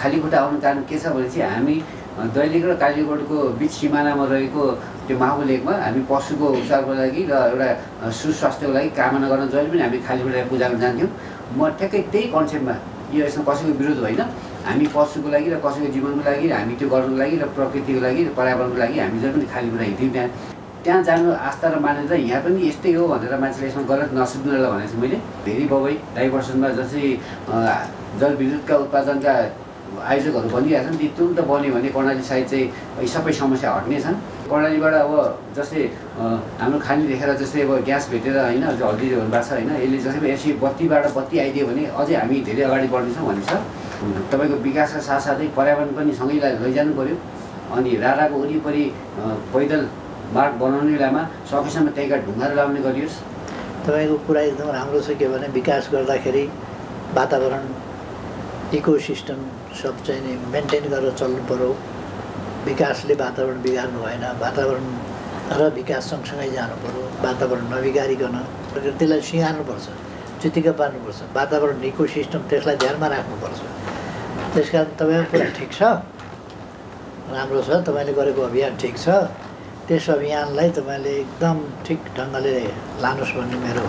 खालीखुट्टा आउनु कारण के छ भने चाहिँ हामी दैलेख र कालीकोटको बीच सिमानामा रहेको त्यो माहु लेकमा हामी पशुको उपचारको लागि र एउटा सुस्वास्थ्यको लागि कामना गर्न जहिले पनि हामी खालीखुट्टा पूजा गर्न जान्थ्यौँ। म ठ्याक्कै त्यही कन्सेप्टमा यो यसमा कसैको विरोध होइन, हामी पशुको लागि र कसैको जीवनको लागि हामी त्यो गर्नुको लागि र प्रकृतिको लागि र पर्यावरणको लागि हामी जहिले पनि खालीखुट्टा हिँड्थ्यौँ। त्यहाँ जानु आस्था र मान्यता यहाँ पनि यस्तै हो भनेर मान्छेले यसमा गलत नसुन्नुलाई भनेको छु मैले। भेरी बबई डाइभर्सनमा जसरी जलविद्युतका उत्पादनका आयोजकहरू भनिरहेछन् ती तुरुन्त बन्यो भने कर्णाली साइड चाहिँ यी सबै समस्या हट्नेछन्। कर्णालीबाट अब जस्तै हाम्रो खानी देखेर जस्तै अब ग्यास भेटेर होइन हल्दी भएको छ होइन, यसले जसरी यसरी बत्तीबाट बत्ती आइदियो भने अझै हामी धेरै अगाडि बढ्नेछौँ भन्ने छ। तपाईँको विकासका साथसाथै पर्यावरण पनि सँगै लैजानु पऱ्यो। अनि राराको वरिपरि पैदल मार्ग बनाउने बेलामा सकेसम्म त्यहीँका ढुङ्गाहरू लाउने गरियोस्। तपाईँको कुरा एकदम राम्रो छ। के भने विकास गर्दाखेरि वातावरण इकोसिस्टम सब चाहिँ नि मेन्टेन गरेर चल्नु पऱ्यो। विकासले वातावरण बिगार्नु भएन, वातावरण र विकास सँगसँगै जानु पऱ्यो। वातावरण नबिगारिकन त्यसलाई सिँगार्नुपर्छ, चित्तिका पार्नुपर्छ। वातावरण इकोसिस्टम त्यसलाई ध्यानमा राख्नुपर्छ। त्यस कारण तपाईँको कुरा ठिक छ, राम्रो छ, तपाईँले गरेको अभियान ठिक छ। त्यस अभियानलाई तपाईँले एकदम ठिक ढङ्गले लानुहोस् भन्ने मेरो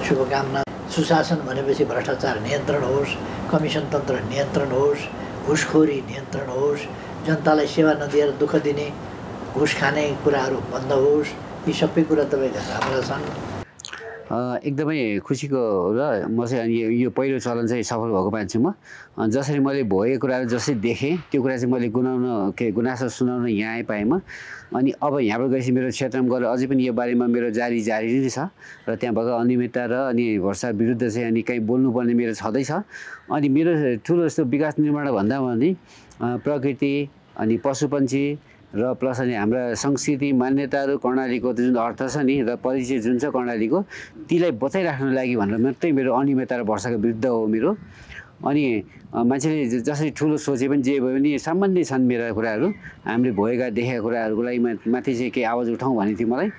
शुभकामना। सुशासन भनेपछि भ्रष्टाचार नियन्त्रण होस्, कमिसन तन्त्र नियन्त्रण होस्, घुसखोरी नियन्त्रण होस्, जनतालाई सेवा नदिएर दुःख दिने घुस खाने कुराहरू बन्द होस्। यी सबै कुरा तपाईँका राम्रा छन्। एकदमै खुसीको र म चाहिँ अनि यो पहिलो चलन चाहिँ सफल भएको मान्छे म। जसरी मैले भएको कुराहरू जसरी देखेँ त्यो कुरा चाहिँ मैले गुनासो सुनाउन यहाँ आइपाएँ म। अनि अब यहाँबाट गएपछि मेरो क्षेत्रमा गएर अझै पनि यो बारेमा मेरो जारी नै छ र त्यहाँ भएको अनियमितता र अनि भ्रष्टाचार विरुद्ध चाहिँ अनि कहीँ बोल्नुपर्ने मेरो छँदैछ। अनि मेरो ठुलो यस्तो विकास निर्माण भन्दा पनि प्रकृति अनि पशुपन्छी र प्लस अनि हाम्रा संस्कृति मान्यताहरू कर्णालीको जुन अर्थ छ नि र परिचय जुन छ कर्णालीको तीलाई बचाइराख्नु लागि भनेर मात्रै मेरो अनियमितता र भ्रष्टाचारको विरुद्ध हो मेरो। अनि मान्छेले जसरी ठुलो सोचे पनि जे भयो भने सामान्य छन् मेरा कुराहरू। हामीले भएका देखेका कुराहरूको लागि माथि चाहिँ केही आवाज उठाउँ भनेको थियो मलाई।